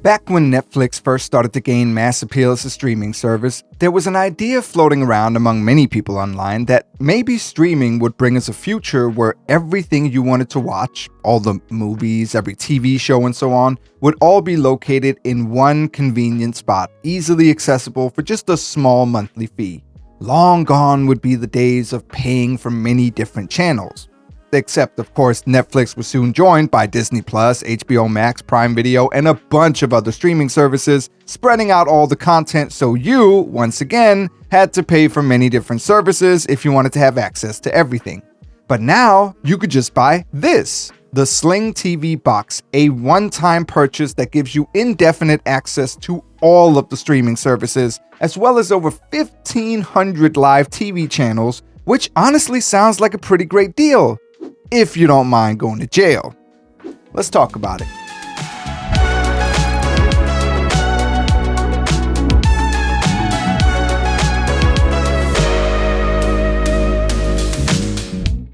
Back when Netflix first started to gain mass appeal as a streaming service, there was an idea floating around among many people online that maybe streaming would bring us a future where everything you wanted to watch, all the movies, every TV show and so on, would all be located in one convenient spot, easily accessible for just a small monthly fee. Long gone would be the days of paying for many different channels. Except, of course, Netflix was soon joined by Disney+, HBO Max, Prime Video, and a bunch of other streaming services, spreading out all the content so you, once again, had to pay for many different services if you wanted to have access to everything. But now, you could just buy this, the SlingTV Box, a one-time purchase that gives you indefinite access to all of the streaming services, as well as over 1,500 live TV channels, which honestly sounds like a pretty great deal. If you don't mind going to jail. Let's talk about it.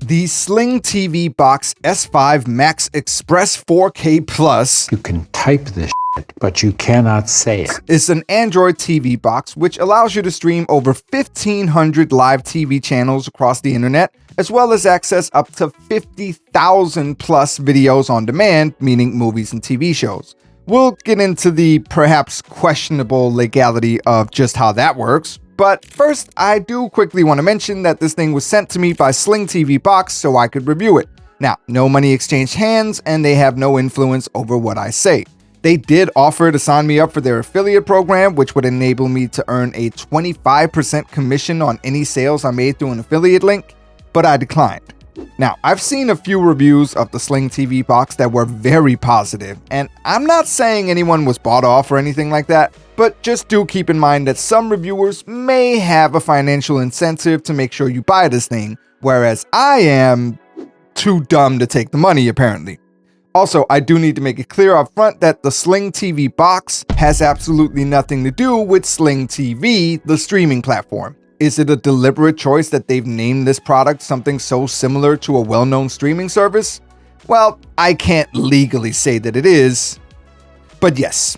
The SlingTV Box S5 Max Express 4K Plus, you can type this shit, but you cannot say it, is an Android TV box which allows you to stream over 1,500 live TV channels across the internet, as well as access up to 50,000 plus videos on demand, meaning movies and TV shows. We'll get into the perhaps questionable legality of just how that works, but first I do quickly want to mention that this thing was sent to me by SlingTV Box so I could review it. Now, no money exchanged hands, and they have no influence over what I say. They did offer to sign me up for their affiliate program, which would enable me to earn a 25% commission on any sales I made through an affiliate link, but I declined. Now, I've seen a few reviews of the SlingTV Box that were very positive, and I'm not saying anyone was bought off or anything like that, but just do keep in mind that some reviewers may have a financial incentive to make sure you buy this thing, whereas I am too dumb to take the money, apparently. Also, I do need to make it clear up front that the SlingTV Box has absolutely nothing to do with SlingTV, the streaming platform. Is it a deliberate choice that they've named this product something so similar to a well-known streaming service? Well, I can't legally say that it is, but yes.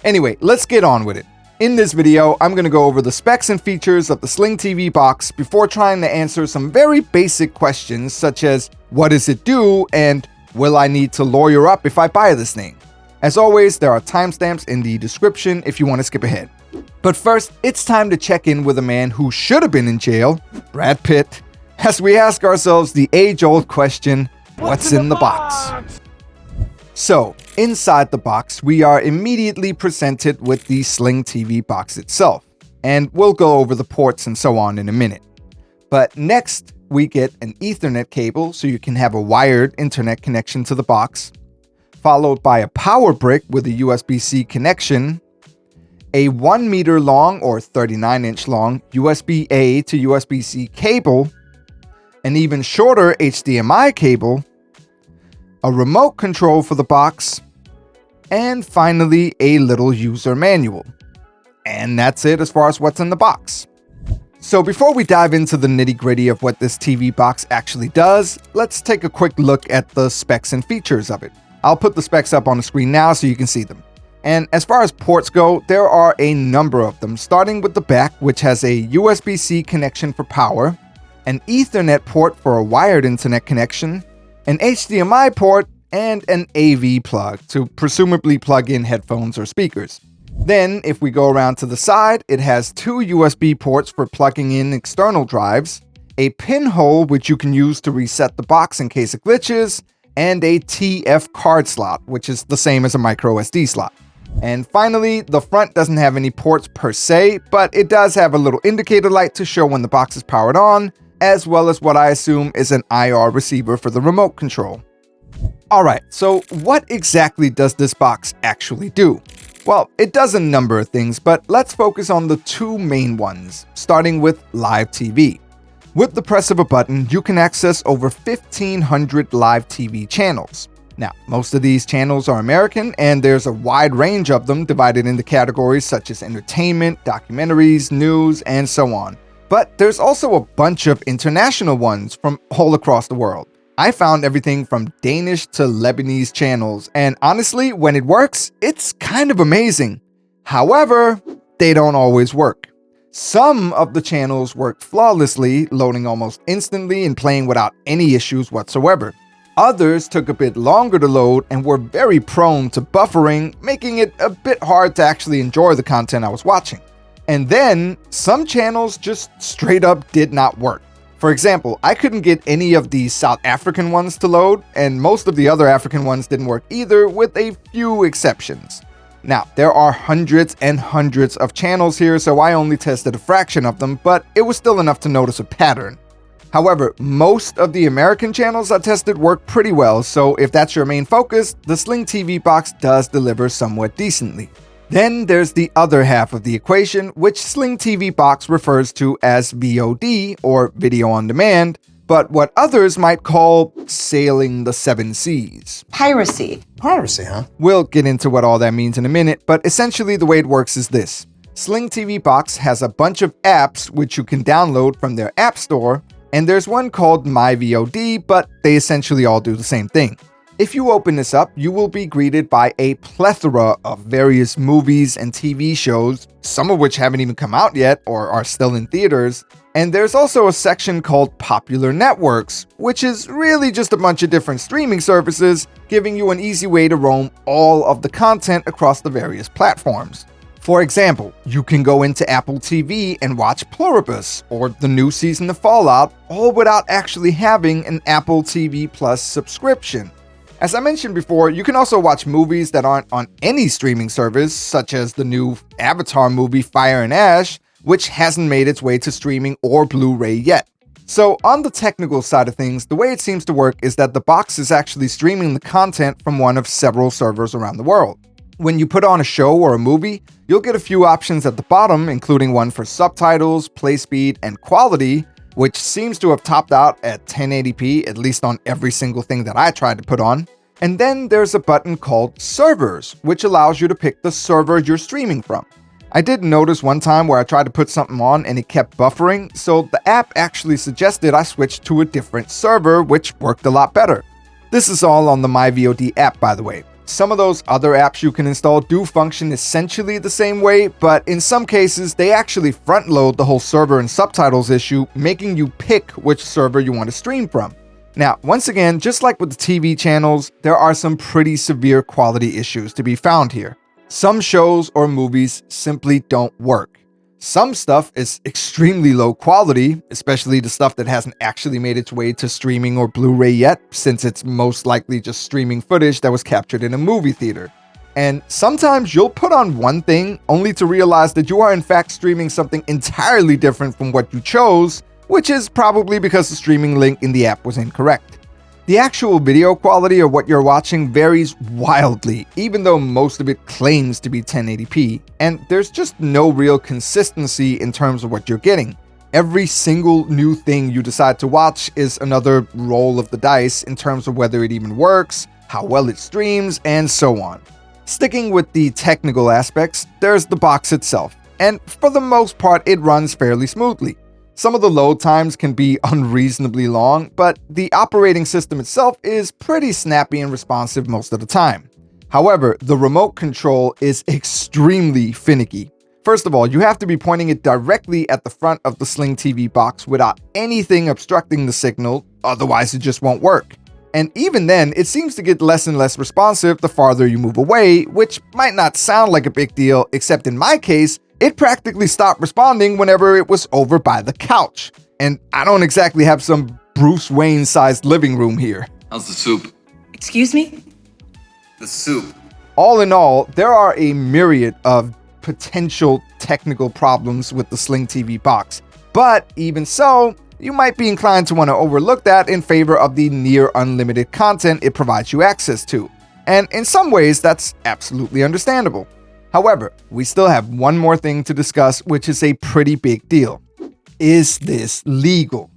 Anyway, let's get on with it. In this video, I'm going to go over the specs and features of the SlingTV Box before trying to answer some very basic questions such as, what does it do, and will I need to lawyer up if I buy this thing? As always, there are timestamps in the description if you want to skip ahead. But first, it's time to check in with a man who should have been in jail, Brad Pitt, as we ask ourselves the age-old question, what's in the box? So, inside the box, we are immediately presented with the SlingTV Box itself, and we'll go over the ports and so on in a minute. But next, we get an Ethernet cable so you can have a wired internet connection to the box, followed by a power brick with a USB-C connection, a 1 meter long or 39-inch long USB-A to USB-C cable, an even shorter HDMI cable, a remote control for the box, and finally a little user manual. And that's it as far as what's in the box. So before we dive into the nitty-gritty of what this TV box actually does, let's take a quick look at the specs and features of it. I'll put the specs up on the screen now so you can see them. And as far as ports go, there are a number of them, starting with the back, which has a USB-C connection for power, an Ethernet port for a wired internet connection, an HDMI port, and an AV plug to presumably plug in headphones or speakers. Then, if we go around to the side, it has two USB ports for plugging in external drives, a pinhole which you can use to reset the box in case it glitches, and a TF card slot, which is the same as a micro SD slot. And finally, the front doesn't have any ports per se, but it does have a little indicator light to show when the box is powered on, as well as what I assume is an IR receiver for the remote control. Alright, so what exactly does this box actually do? Well, it does a number of things, but let's focus on the two main ones, starting with live TV. With the press of a button, you can access over 1,500 live TV channels. Now, most of these channels are American, and there's a wide range of them divided into categories such as entertainment, documentaries, news, and so on. But there's also a bunch of international ones from all across the world. I found everything from Danish to Lebanese channels, and honestly, when it works, it's kind of amazing. However, they don't always work. Some of the channels work flawlessly, loading almost instantly and playing without any issues whatsoever. Others took a bit longer to load and were very prone to buffering, making it a bit hard to actually enjoy the content I was watching. And then, some channels just straight up did not work. For example, I couldn't get any of the South African ones to load, and most of the other African ones didn't work either, with a few exceptions. Now, there are hundreds and hundreds of channels here, so I only tested a fraction of them, but it was still enough to notice a pattern. However, most of the American channels I tested work pretty well, so if that's your main focus, the SlingTV Box does deliver somewhat decently. Then there's the other half of the equation, which SlingTV Box refers to as VOD, or Video on Demand, but what others might call sailing the seven seas. Piracy. Piracy, huh? We'll get into what all that means in a minute, but essentially the way it works is this. SlingTV Box has a bunch of apps which you can download from their app store, and there's one called MyVOD, but they essentially all do the same thing. If you open this up, you will be greeted by a plethora of various movies and TV shows, some of which haven't even come out yet or are still in theaters. And there's also a section called Popular Networks, which is really just a bunch of different streaming services, giving you an easy way to roam all of the content across the various platforms. For example, you can go into Apple TV and watch Pluribus or the new season of Fallout, all without actually having an Apple TV Plus subscription. As I mentioned before, you can also watch movies that aren't on any streaming service, such as the new Avatar movie Fire and Ash, which hasn't made its way to streaming or Blu-ray yet. So on the technical side of things, the way it seems to work is that the box is actually streaming the content from one of several servers around the world. When you put on a show or a movie, you'll get a few options at the bottom, including one for subtitles, play speed, and quality, which seems to have topped out at 1080p, at least on every single thing that I tried to put on. And then there's a button called Servers, which allows you to pick the server you're streaming from. I did notice one time where I tried to put something on and it kept buffering, so the app actually suggested I switch to a different server, which worked a lot better. This is all on the MyVOD app, by the way. Some of those other apps you can install do function essentially the same way, but in some cases, they actually front load the whole server and subtitles issue, making you pick which server you want to stream from. Now, once again, just like with the TV channels, there are some pretty severe quality issues to be found here. Some shows or movies simply don't work. Some stuff is extremely low quality, especially the stuff that hasn't actually made its way to streaming or Blu-ray yet, since it's most likely just streaming footage that was captured in a movie theater. And sometimes you'll put on one thing only to realize that you are in fact streaming something entirely different from what you chose, which is probably because the streaming link in the app was incorrect. The actual video quality of what you're watching varies wildly, even though most of it claims to be 1080p, and there's just no real consistency in terms of what you're getting. Every single new thing you decide to watch is another roll of the dice in terms of whether it even works, how well it streams, and so on. Sticking with the technical aspects, there's the box itself, and for the most part it runs fairly smoothly. Some of the load times can be unreasonably long, but the operating system itself is pretty snappy and responsive most of the time. However, the remote control is extremely finicky. First of all, you have to be pointing it directly at the front of the SlingTV Box without anything obstructing the signal, otherwise it just won't work. And even then, it seems to get less and less responsive the farther you move away, which might not sound like a big deal, except in my case, it practically stopped responding whenever it was over by the couch. And I don't exactly have some Bruce Wayne-sized living room here. How's the soup? Excuse me? The soup. All in all, there are a myriad of potential technical problems with the SlingTV Box. But even so, you might be inclined to want to overlook that in favor of the near unlimited content it provides you access to. And in some ways, that's absolutely understandable. However, we still have one more thing to discuss, which is a pretty big deal. Is this legal?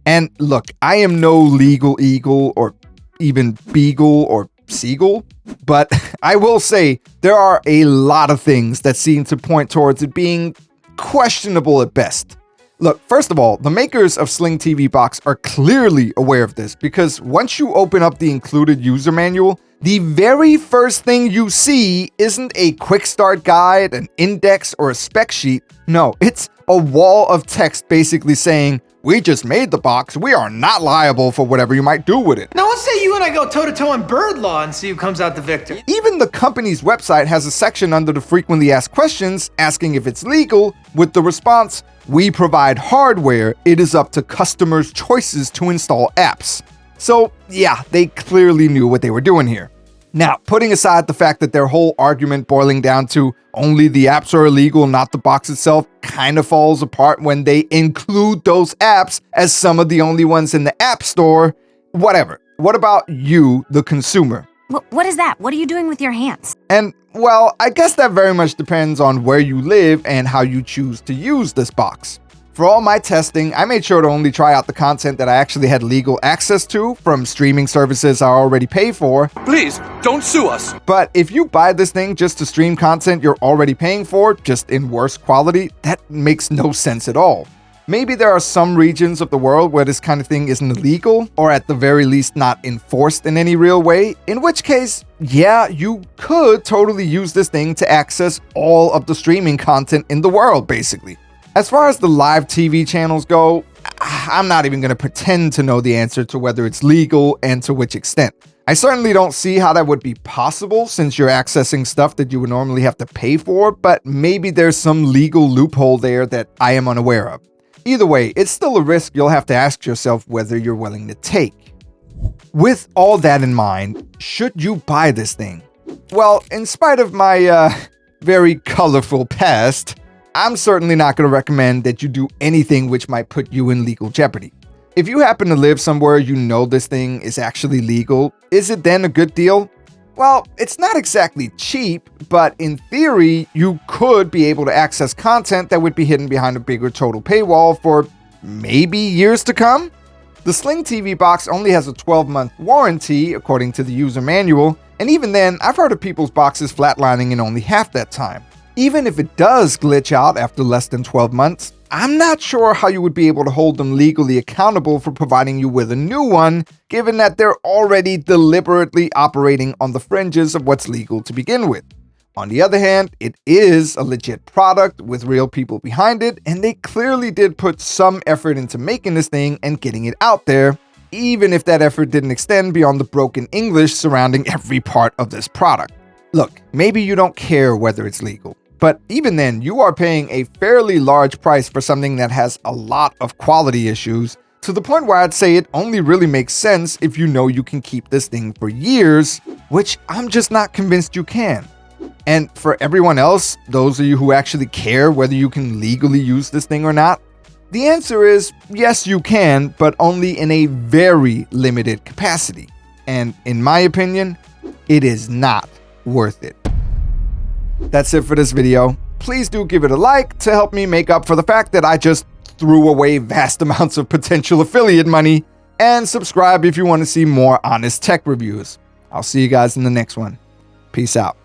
And look, I am no legal eagle or even beagle or seagull, but I will say there are a lot of things that seem to point towards it being questionable at best. Look, first of all, the makers of SlingTV Box are clearly aware of this because once you open up the included user manual, the very first thing you see isn't a quick start guide, an index, or a spec sheet. No, it's a wall of text basically saying, "We just made the box. We are not liable for whatever you might do with it." Now let's say you and I go toe-to-toe on bird law and see who comes out the victor. Even the company's website has a section under the frequently asked questions asking if it's legal with the response, "We provide hardware. It is up to customers' choices to install apps." So yeah, they clearly knew what they were doing here. Now, putting aside the fact that their whole argument boiling down to only the apps are illegal, not the box itself, kind of falls apart when they include those apps as some of the only ones in the App Store. Whatever. What about you, the consumer? What is that? What are you doing with your hands? And, well, I guess that very much depends on where you live and how you choose to use this box. For all my testing, I made sure to only try out the content that I actually had legal access to from streaming services I already pay for. Please, don't sue us. But if you buy this thing just to stream content you're already paying for, just in worse quality, that makes no sense at all. Maybe there are some regions of the world where this kind of thing isn't illegal, or at the very least not enforced in any real way, in which case, yeah, you could totally use this thing to access all of the streaming content in the world, basically. As far as the live TV channels go, I'm not even going to pretend to know the answer to whether it's legal and to which extent. I certainly don't see how that would be possible since you're accessing stuff that you would normally have to pay for, but maybe there's some legal loophole there that I am unaware of. Either way, it's still a risk you'll have to ask yourself whether you're willing to take. With all that in mind, should you buy this thing? Well, in spite of my very colorful past, I'm certainly not going to recommend that you do anything which might put you in legal jeopardy. If you happen to live somewhere you know this thing is actually legal, is it then a good deal? Well, it's not exactly cheap, but in theory, you could be able to access content that would be hidden behind a bigger total paywall for maybe years to come. The SlingTV Box only has a 12-month warranty, according to the user manual, and even then, I've heard of people's boxes flatlining in only half that time. Even if it does glitch out after less than 12 months, I'm not sure how you would be able to hold them legally accountable for providing you with a new one, given that they're already deliberately operating on the fringes of what's legal to begin with. On the other hand, it is a legit product with real people behind it, and they clearly did put some effort into making this thing and getting it out there, even if that effort didn't extend beyond the broken English surrounding every part of this product. Look, maybe you don't care whether it's legal. But even then, you are paying a fairly large price for something that has a lot of quality issues, to the point where I'd say it only really makes sense if you know you can keep this thing for years, which I'm just not convinced you can. And for everyone else, those of you who actually care whether you can legally use this thing or not, the answer is yes, you can, but only in a very limited capacity. And in my opinion, it is not worth it. That's it for this video. Please do give it a like to help me make up for the fact that I just threw away vast amounts of potential affiliate money, and subscribe if you want to see more honest tech reviews. I'll see you guys in the next one. Peace out.